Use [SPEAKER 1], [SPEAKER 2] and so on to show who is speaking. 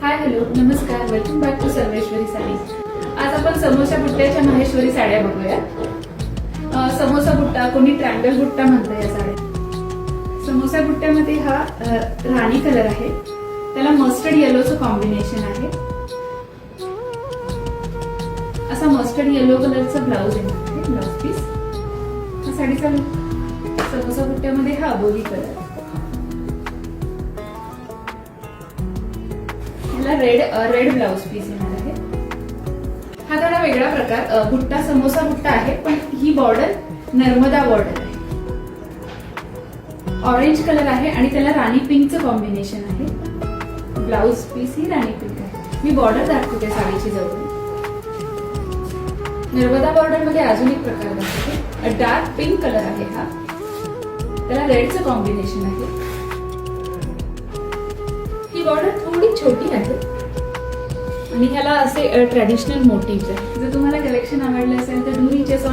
[SPEAKER 1] हाय hello नमस्कार, welcome back to Sarveshwari sari. आज आपण समोसा बुट्ट्याच्या माहेश्वरी साड्या बघूया. समोसा बुट्टा, कोणी ट्रँगल बुट्टा म्हणतं या साड्या. समोसा बुट्ट्यामध्ये हा राणी कलर आहे, त्याला मस्टर्ड येलोचं कॉम्बिनेशन आहे. असा मस्टर्ड येलो कलरचा ब्लाउज येणार आहे, ब्लाउज पीस. हा साडीचा समोसा बुट्ट्यामध्ये हा बोली कलर, रेड ब्लाउज पीस येणार आहे. हा थोडा वेगळा प्रकार, बुट्टा समोसा बुट्टा आहे, पण ही बॉर्डर नर्मदा बॉर्डर आहे. ऑरेंज कलर आहे आणि त्याला राणी पिंकचं कॉम्बिनेशन आहे. ब्लाउज पीस ही राणी पिंक आहे. मी बॉर्डर दाखवते साडीची जवळ. नर्मदा बॉर्डर मध्ये अजून एक प्रकार दाखवते. डार्क पिंक कलर आहे हा, त्याला रेडचं कॉम्बिनेशन आहे. ही बॉर्डर थोडी छोटी आहे आणि ह्याला असे ट्रेडिशनल मोटिव्ह आहे. जर तुम्हाला कलेक्शन आवडलं असेल तर डू रीच अस